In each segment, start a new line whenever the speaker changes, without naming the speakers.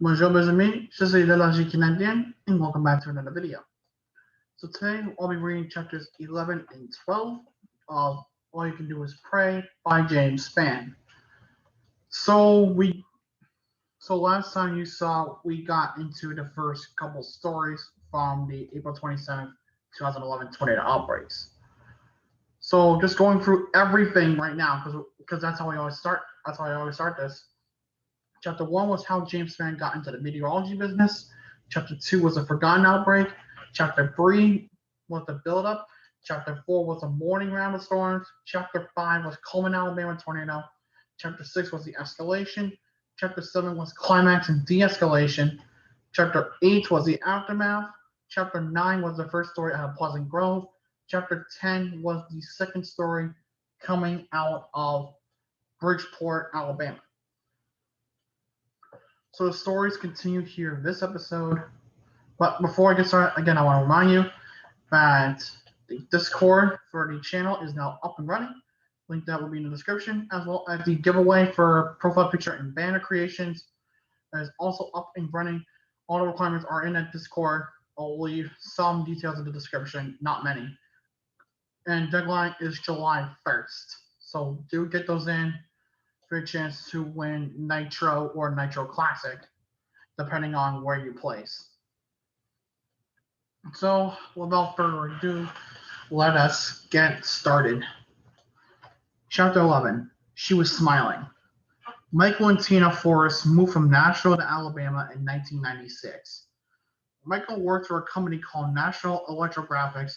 Bonjour mes amis, je suis illogical Canadian and welcome back to another video. So today I'll be reading chapters 11 and 12 of All You Can Do Is Pray by James Spann. So last time you saw we got into the first couple stories from the April 27th, 2011 tornado outbreaks. So just going through everything right now because that's how I always start. That's how I always start this. Chapter 1 was how James Spann got into the meteorology business. Chapter 2 was a forgotten outbreak. Chapter 3 was the buildup. Chapter 4 was a morning round of storms. Chapter 5 was Coleman, Alabama tornado. Chapter 6 was the escalation. Chapter 7 was climax and de-escalation. Chapter 8 was the aftermath. Chapter 9 was the first story out of Pleasant Grove. Chapter 10 was the second story coming out of Bridgeport, Alabama. So the stories continue here in this episode. But before I get started, again, I want to remind you that the Discord for the channel is now up and running. Link that will be in the description, as well as the giveaway for profile picture and banner creations that is also up and running. All the requirements are in that Discord. I'll leave some details in the description, not many. And deadline is July 1st. So do get those in for a chance to win Nitro or Nitro Classic, depending on where you place. So, without further ado, let us get started. Chapter 11. She was smiling. Michael and Tina Forrest moved from Nashville to Alabama in 1996. Michael worked for a company called National Electrographics,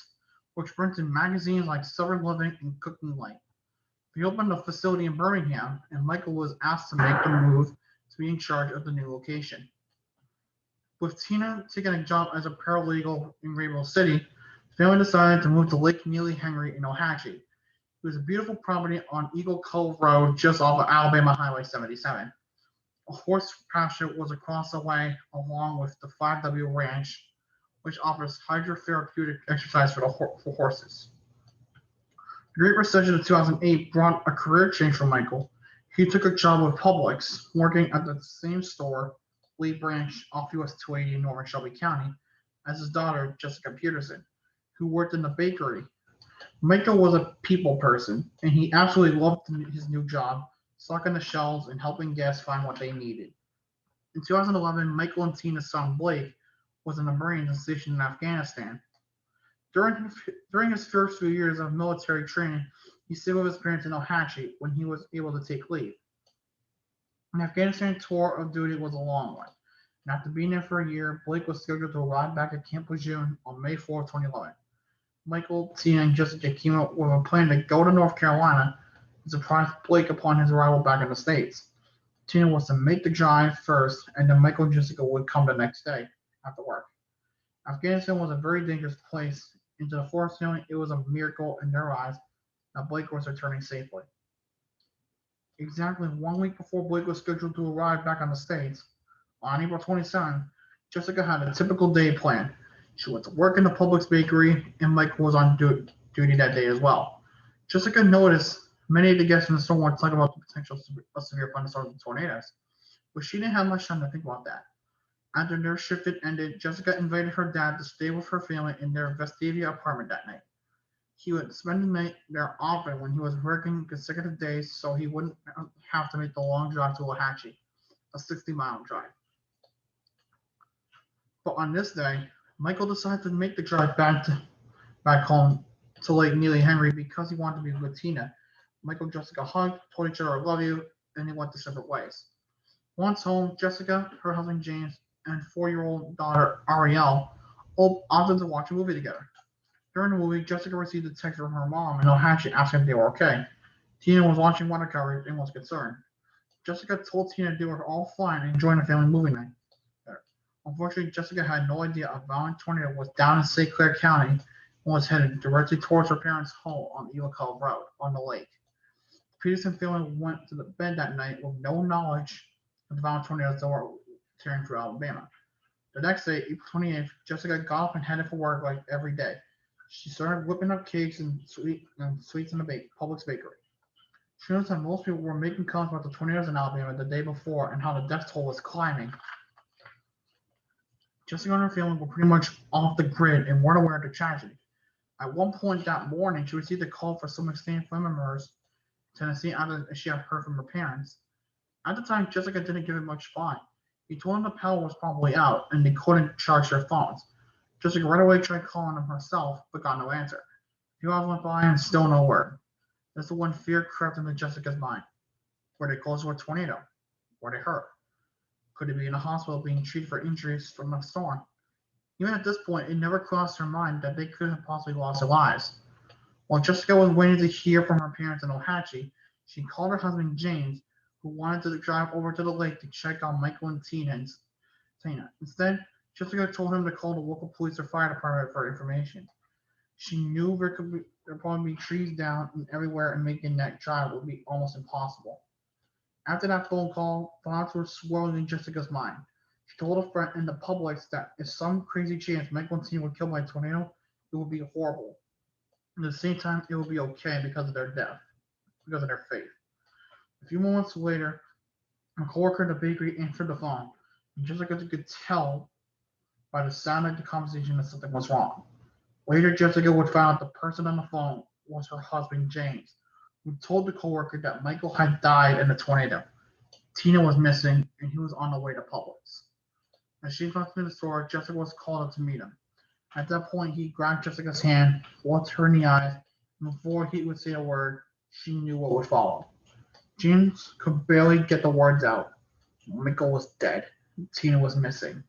which printed magazines like Southern Living and Cooking Light. They opened a facility in Birmingham, and Michael was asked to make the move to be in charge of the new location. With Tina taking a job as a paralegal in Rainbow City, the family decided to move to Lake Neely Henry in Ohatchee. It was a beautiful property on Eagle Cove Road just off of Alabama Highway 77. A horse pasture was across the way along with the 5W Ranch, which offers hydrotherapeutic exercise for horses. The Great Recession of 2008 brought a career change for Michael. He took a job with Publix, working at the same store, Lee Branch, off US 280 in northern Shelby County, as his daughter, Jessica Peterson, who worked in the bakery. Michael was a people person, and he absolutely loved his new job, stocking the shelves and helping guests find what they needed. In 2011, Michael and Tina's son Blake was in the Marines and stationed in Afghanistan. During his first few years of military training, he stayed with his parents in Ohatchee when he was able to take leave. An Afghanistan tour of duty was a long one, and after being there for a year, Blake was scheduled to arrive back at Camp Lejeune on May 4, 2011. Michael, Tina, and Jessica came up with a plan to go to North Carolina and surprise Blake upon his arrival back in the States. Tina was to make the drive first, and then Michael and Jessica would come the next day after work. Afghanistan was a very dangerous place, and to the Forrest family, it was a miracle in their eyes that Blake was returning safely. Exactly 1 week before Blake was scheduled to arrive back on the States, on April 27, Jessica had a typical day planned. She went to work in the Publix bakery, and Michael was on duty that day as well. Jessica noticed many of the guests in the store were talking about the potential of severe thunderstorms and tornadoes, but she didn't have much time to think about that. After their shift had ended, Jessica invited her dad to stay with her family in their Vestavia apartment that night. He would spend the night there often when he was working consecutive days so he wouldn't have to make the long drive to Ohatchee, a 60-mile drive. But on this day, Michael decided to make the drive back home to Lake Neely Henry because he wanted to be with Tina. Michael and Jessica hugged, told each other I love you, and they went their separate ways. Once home, Jessica, her husband James, and 4-year-old daughter Ariel opted to watch a movie together. During the movie, Jessica received a text from her mom in Ohatchee asking if they were okay. Tina was watching weather coverage and was concerned. Jessica told Tina they were all fine and enjoying a family movie night there. Unfortunately, Jessica had no idea a violent tornado was down in St. Clair County and was headed directly towards her parents' home on illogical Road on the lake. The Peterson family went to the bed that night with no knowledge of the violent tornadoes that were tearing through Alabama. The next day, April 28th, Jessica got up and headed for work like every day. She started whipping up cakes and sweets in the Publix bakery. She noticed that most people were making comments about the tornadoes in Alabama the day before and how the death toll was climbing. Jessica and her family were pretty much off the grid and weren't aware of the tragedy. At one point that morning, she received a call for some extended family members in Tennessee after she had heard from her parents. At the time, Jessica didn't give it much thought. He told them the power was probably out and they couldn't charge their phones. Jessica right away tried calling them herself, but got no answer. A few hours went by and still no word. This is when fear crept into Jessica's mind. Were they close to a tornado? Were they hurt? Could they be in a hospital being treated for injuries from the storm? Even at this point, it never crossed her mind that they could have possibly lost their lives. While Jessica was waiting to hear from her parents in Ohatchee, she called her husband James, who wanted to drive over to the lake to check on Michael and Tina. Instead, Jessica told him to call the local police or fire department for information. She knew there probably be trees down and everywhere, and making that drive would be almost impossible. After that phone call, thoughts were swirling in Jessica's mind. She told a friend in the Publix that if some crazy chance Michael and Tina were killed by a tornado, it would be horrible. At the same time, it would be okay because of their death, because of their faith. A few moments later, a coworker in the bakery answered the phone, and Jessica could tell by the sound of the conversation that something was wrong. Later, Jessica would find out the person on the phone was her husband, James, who told the coworker that Michael had died in a tornado. Tina was missing, and he was on the way to Publix. As she left the store, Jessica was called up to meet him. At that point, he grabbed Jessica's hand, looked her in the eyes, and before he would say a word, she knew what would follow. James could barely get the words out. Michael was dead. Tina was missing.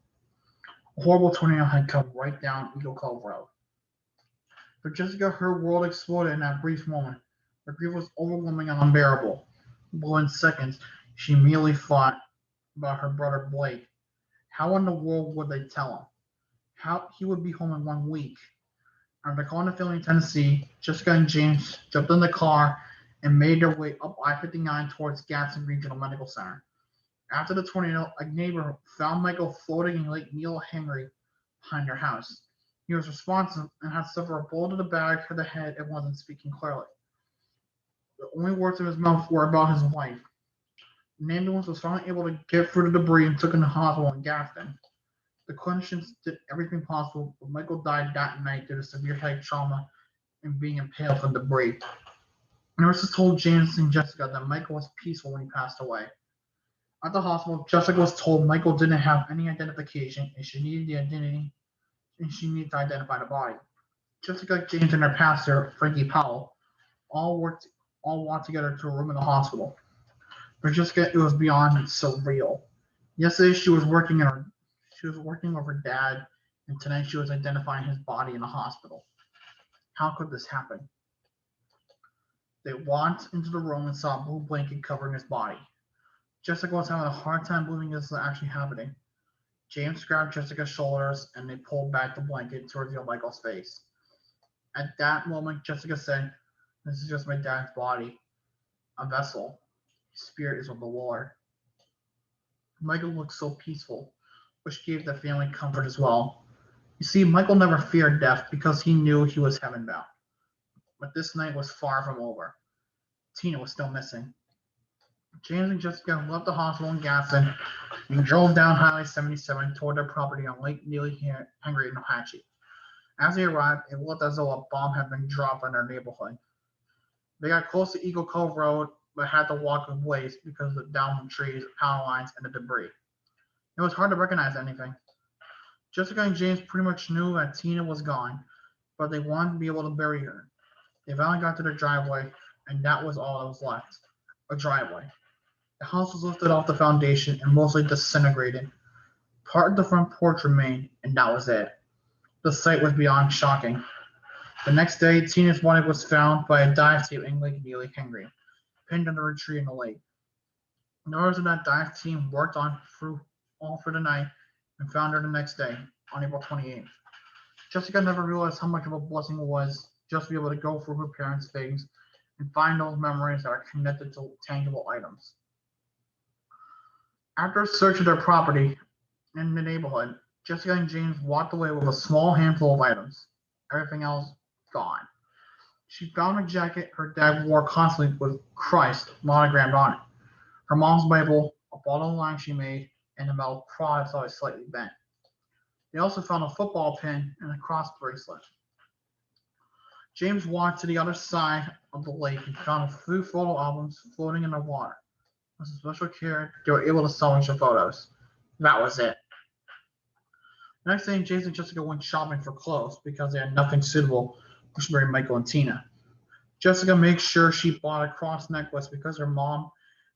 A horrible tornado had come right down Eagle Cove Road. For Jessica, her world exploded in that brief moment. Her grief was overwhelming and unbearable. Within seconds, she immediately thought about her brother Blake. How in the world would they tell him? How he would be home in 1 week. After calling the family in Tennessee, Jessica and James jumped in the car and made their way up I-59 towards Gadsden Regional Medical Center. After the tornado, a neighbor found Michael floating in Lake Neil Henry behind their house. He was responsive and had suffered a bullet to the back of the head and wasn't speaking clearly. The only words in his mouth were about his wife. An ambulance was finally able to get through the debris and took him to the hospital in Gadsden. The clinicians did everything possible, but Michael died that night due to severe head trauma and being impaled from debris. Nurses told James and Jessica that Michael was peaceful when he passed away. At the hospital, Jessica was told Michael didn't have any identification and she needed to identify the body. Jessica, James, and their pastor, Frankie Powell, all walked together to a room in the hospital. For Jessica, it was beyond surreal. Yesterday, she was working with her dad, and tonight she was identifying his body in the hospital. How could this happen? They walked into the room and saw a blue blanket covering his body. Jessica was having a hard time believing this was actually happening. James grabbed Jessica's shoulders and they pulled back the blanket to reveal Michael's face. At that moment, Jessica said, "This is just my dad's body, a vessel. His spirit is with the Lord." Michael looked so peaceful, which gave the family comfort as well. You see, Michael never feared death because he knew he was heaven bound. But this night was far from over. Tina was still missing. James and Jessica left the hospital in Gadsden and drove down Highway 77 toward their property on Lake Neely Henry in Ohatchee. As they arrived, it looked as though a bomb had been dropped on their neighborhood. They got close to Eagle Cove Road, but had to walk with ways because of the downed trees, power lines, and the debris. It was hard to recognize anything. Jessica and James pretty much knew that Tina was gone, but they wanted to be able to bury her. They finally got to their driveway, and that was all that was left, a driveway. The house was lifted off the foundation and mostly disintegrated. Part of the front porch remained, and that was it. The sight was beyond shocking. The next day, Tina's body was found by a dive team in Lake Neely Henry, pinned under a tree in the lake. The members of that dive team worked on all through the night and found her the next day, on April 28th. Jessica never realized how much of a blessing it was just to be able to go through her parents' things and find those memories that are connected to tangible items. After a search of their property in the neighborhood, Jessica and James walked away with a small handful of items. Everything else gone. She found a jacket her dad wore constantly with Christ monogrammed on it, her mom's Bible, a bottle of wine she made, and a metal cross that was slightly bent. They also found a football pin and a cross bracelet. James walked to the other side of the lake and found a few photo albums floating in the water. With some special care, they were able to salvage the photos. That was it. The next day, Jason and Jessica went shopping for clothes because they had nothing suitable for marry Michael and Tina. Jessica made sure she bought a cross necklace because her mom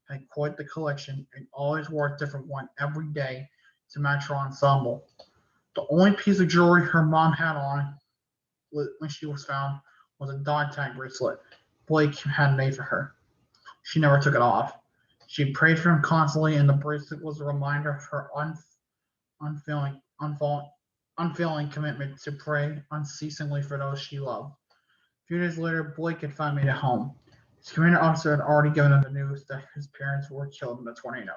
had quite the collection and always wore a different one every day to match her ensemble. The only piece of jewelry her mom had on when she was found was a dog tag bracelet Blake had made for her. She never took it off. She prayed for him constantly, and the bracelet was a reminder of her unfailing commitment to pray unceasingly for those she loved. A few days later, Blake had finally made it home. His commanding officer had already given him the news that his parents were killed in the tornado.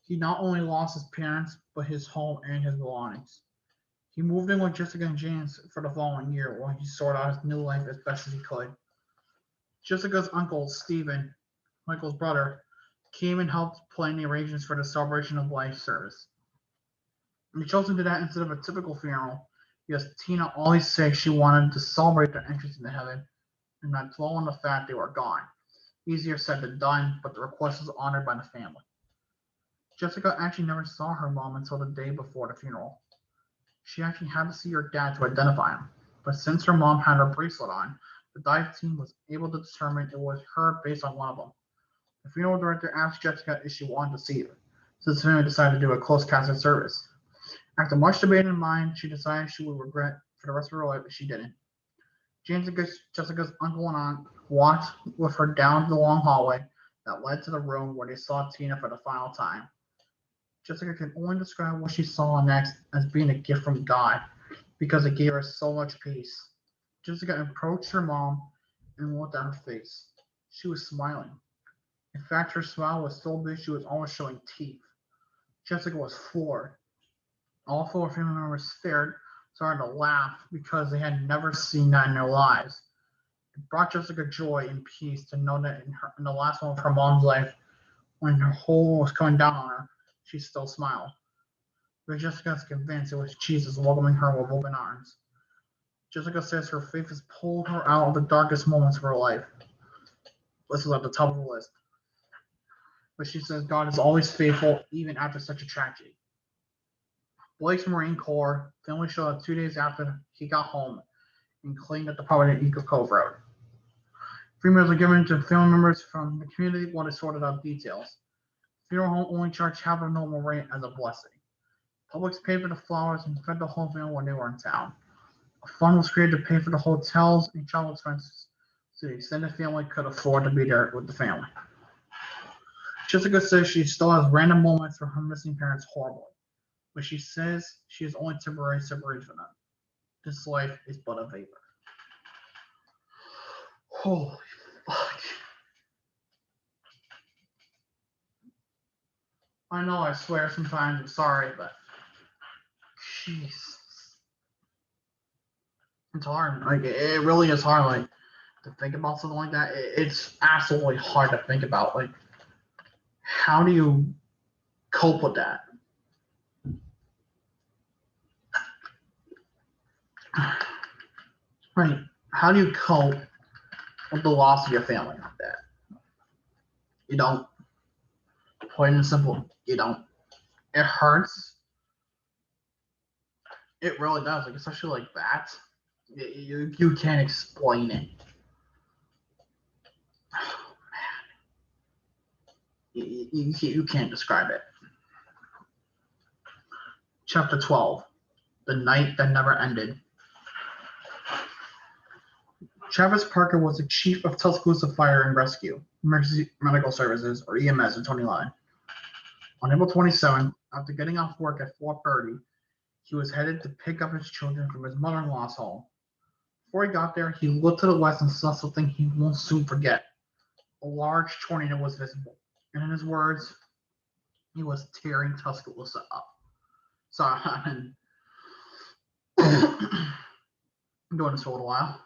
He not only lost his parents, but his home and his belongings. He moved in with Jessica and James for the following year while he sorted out his new life as best as he could. Jessica's uncle, Stephen, Michael's brother, came and helped plan the arrangements for the celebration of life service. They chose to do that instead of a typical funeral because Tina always said she wanted to celebrate their entrance into heaven and not dwell on the fact they were gone. Easier said than done, but the request was honored by the family. Jessica actually never saw her mom until the day before the funeral. She actually had to see her dad to identify him, but since her mom had her bracelet on, the dive team was able to determine it was her based on one of them. The funeral director asked Jessica if she wanted to see her, so the family decided to do a closed casket service. After much debate in mind, she decided she would regret for the rest of her life if she didn't. James and Jessica's uncle and aunt walked with her down the long hallway that led to the room where they saw Tina for the final time. Jessica can only describe what she saw next as being a gift from God because it gave her so much peace. Jessica approached her mom and looked at her face. She was smiling. In fact, her smile was so big she was almost showing teeth. Jessica was floored. All four family members started to laugh because they had never seen that in their lives. It brought Jessica joy and peace to know that in the last one of her mom's life, when her whole world was coming down on her, she still smiled. But Jessica is convinced it was Jesus welcoming her with open arms. Jessica says her faith has pulled her out of the darkest moments of her life. This is at the top of the list. But she says God is always faithful even after such a tragedy. Blake's Marine Corps family showed up 2 days after he got home and claimed that the property at Eagle Cove Road. Funerals are given to family members from the community while they sorted out details. Funeral home only charged half of the normal rate as a blessing. Publix paid for the flowers and fed the whole family when they were in town. A fund was created to pay for the hotels and travel expenses so the extended family could afford to be there with the family. Jessica says she still has random moments for her missing parents horribly, but she says she is only temporarily separated from them. This life is but a vapor. Holy fuck. I know I swear sometimes, I'm sorry, but jeez. It's hard. Like it really is hard. Like to think about something like that. It's absolutely hard to think about. Like, how do you cope with that? Right? How do you cope with the loss of your family like that? You don't. Plain and simple. You don't. It hurts. It really does. Like especially like that. You can't explain it. You can't describe it. Chapter 12. The Night That Never Ended. Travis Parker was the chief of Tuscaloosa Fire and Rescue, Emergency Medical Services, or EMS in 2011. On April 27th, after getting off work at 4:30, he was headed to pick up his children from his mother-in-law's home. Before he got there, he looked to the west and saw something he won't soon forget. A large tornado was visible, and in his words, he was tearing Tuscaloosa up. Sorry, I've been doing this for a little while.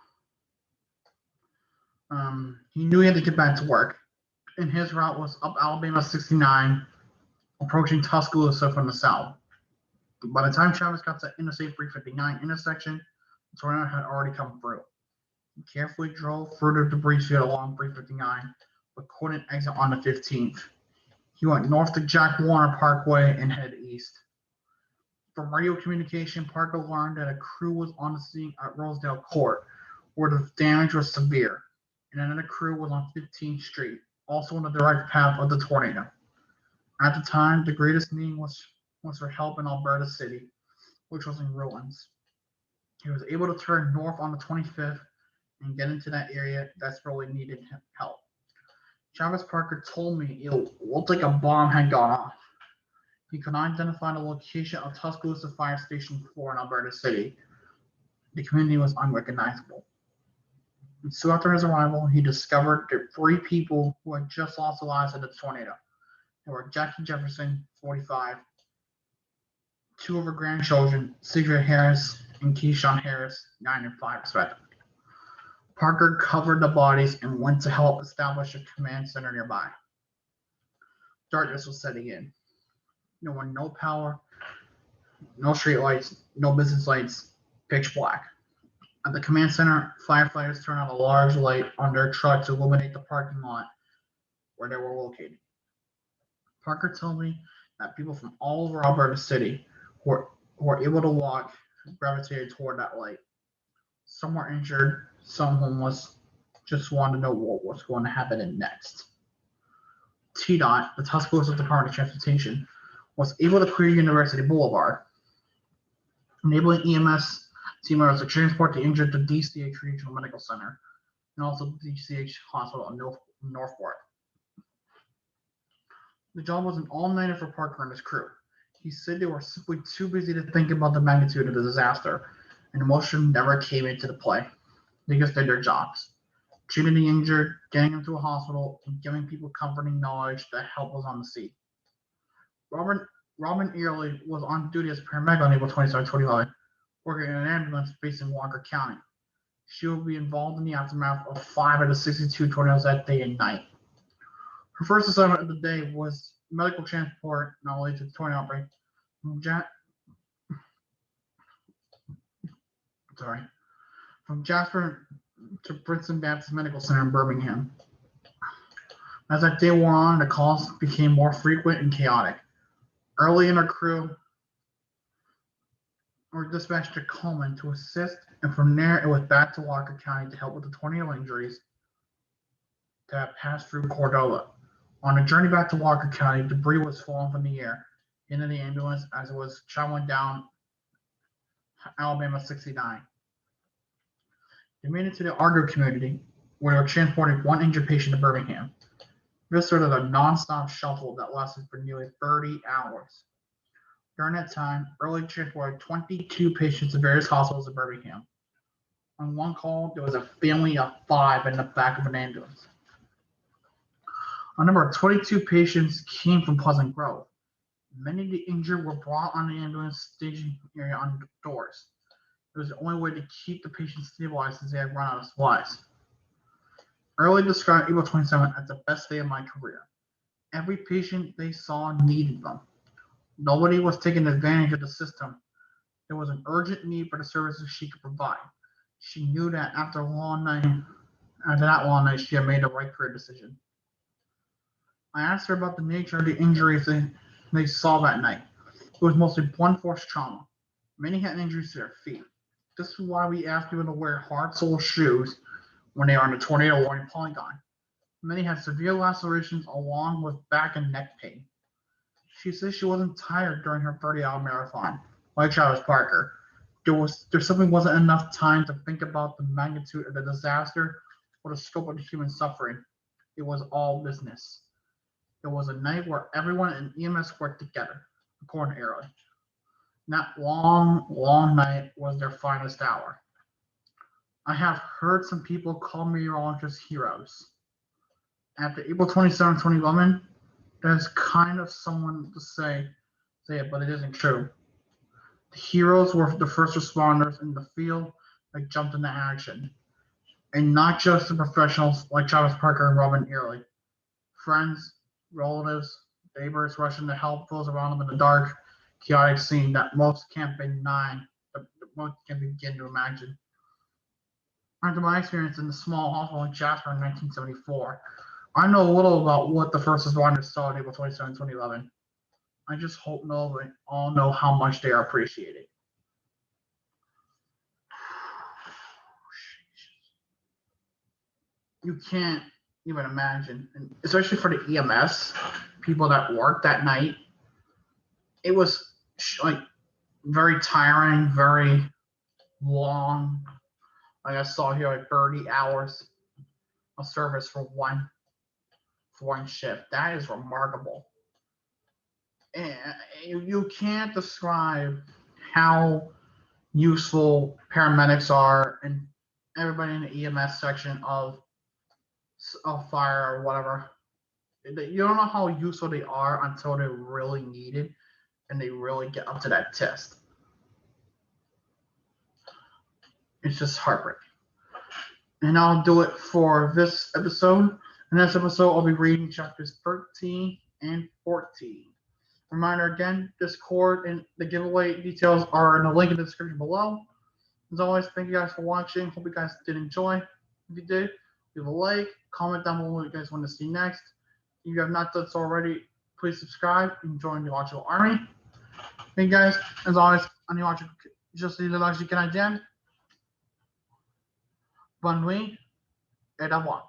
He knew he had to get back to work, and his route was up Alabama 69, approaching Tuscaloosa from the south. By the time Travis got to Interstate 359 intersection, the tornado had already come through. He carefully drove through the debris field along 359, but couldn't exit on the 15th. He went north to Jack Warner Parkway and headed east. From radio communication, Parker learned that a crew was on the scene at Rosedale Court, where the damage was severe, and another crew was on 15th Street, also in the direct path of the tornado. At the time, the greatest need was for help in Alberta City, which was in ruins. He was able to turn north on the 25th and get into that area that desperately needed help. Travis Parker told me it looked like a bomb had gone off. He could not identify the location of Tuscaloosa Fire Station 4 in Alberta City. The community was unrecognizable. And soon after his arrival, he discovered that 3 people who had just lost their lives in the tornado. They were Jackie Jefferson, 45, 2 of her grandchildren, Sigrid Harris and Keyshawn Harris, 9 and 5, respectively. Parker covered the bodies and went to help establish a command center nearby. Darkness was setting in. There were no power, no street lights, no business lights, pitch black. At the command center, firefighters turned on a large light on their truck to illuminate the parking lot where they were located. Parker told me that people from all over Alberta City who were able to walk gravitated toward that light. Some were injured, some homeless, just wanted to know what was going to happen next. TDOT, the Tuscaloosa Department of Transportation, was able to clear University Boulevard, enabling EMS team members to transport the injured to DCH Regional Medical Center and also DCH Hospital in Northport. The job was an all-nighter for Parker and his crew. He said they were simply too busy to think about the magnitude of the disaster, and emotion never came into the play. They just did their jobs, treating the injured, getting them to a hospital, and giving people comforting knowledge that help was on the scene. Robin Early was on duty as a paramedic on April 27, 2011, working in an ambulance based in Walker County. She will be involved in the aftermath of 5 of the 62 tornadoes that day and night. Her first assignment of the day was medical transport, not related to the tornado outbreak, from Jasper to Princeton Baptist Medical Center in Birmingham. As that day wore on, the calls became more frequent and chaotic. Early in her crew were dispatched to Coleman to assist, and from there it was back to Walker County to help with the tornado injuries that passed through Cordova. On the journey back to Walker County, debris was falling from the air into the ambulance as it was traveling down Alabama 69. They made it to the Argo community, where they were transporting 1 injured patient to Birmingham. This started a non-stop shuffle that lasted for nearly 30 hours. During that time, Early transported 22 patients to various hospitals in Birmingham. On one call, there was a family of 5 in the back of an ambulance. A number of 22 patients came from Pleasant Grove. Many of the injured were brought on the ambulance staging area on doors. It was the only way to keep the patients stabilized since they had run out of supplies. Early described April 27th as the best day of my career. Every patient they saw needed them. Nobody was taking advantage of the system. There was an urgent need for the services she could provide. She knew that after that long night, she had made the right career decision. I asked her about the nature of the injuries they saw that night. It was mostly blunt force trauma. Many had injuries to their feet. This is why we asked people to wear hard-soled shoes when they are in a tornado warning polygon. Many had severe lacerations along with back and neck pain. She says she wasn't tired during her 30-hour marathon, like Travis Parker. There simply wasn't enough time to think about the magnitude of the disaster or the scope of the human suffering. It was all business. It was a night where everyone in EMS worked together, according to Early. That long, long night was their finest hour. I have heard some people call meteorologists heroes. After April 27, 2011, there's kind of someone to say it, but it isn't true. The heroes were the first responders in the field that jumped into action. And not just the professionals like Travis Parker and Robin Early. Friends, relatives, neighbors rushing to help those around them in the dark chaotic scene that most can't begin to imagine. After my experience in the small hospital in Jasper in 1974, I know little about what the first responders saw on April 27, 2011. I just hope they all know how much they are appreciated. You can't even imagine, and especially for the EMS people that worked that night. It was like very tiring, very long. Like I saw here, like 30 hours of service for one shift. That is remarkable. And you can't describe how useful paramedics are and everybody in the EMS section of fire or whatever. You don't know how useful they are until they're really needed and they really get up to that test. It's just heartbreaking. And I'll do it for this episode. In this episode, I'll be reading chapters 13 and 14. Reminder again, Discord and the giveaway details are in the link in the description below. As always, thank you guys for watching. Hope you guys did enjoy. If you did, leave a like, comment down below what you guys want to see next. If you have not done so already, please subscribe and join the Illogical Army. Thank you guys. As always, on the Illogical, just l'illogique canadien. Bonne nuit et au revoir.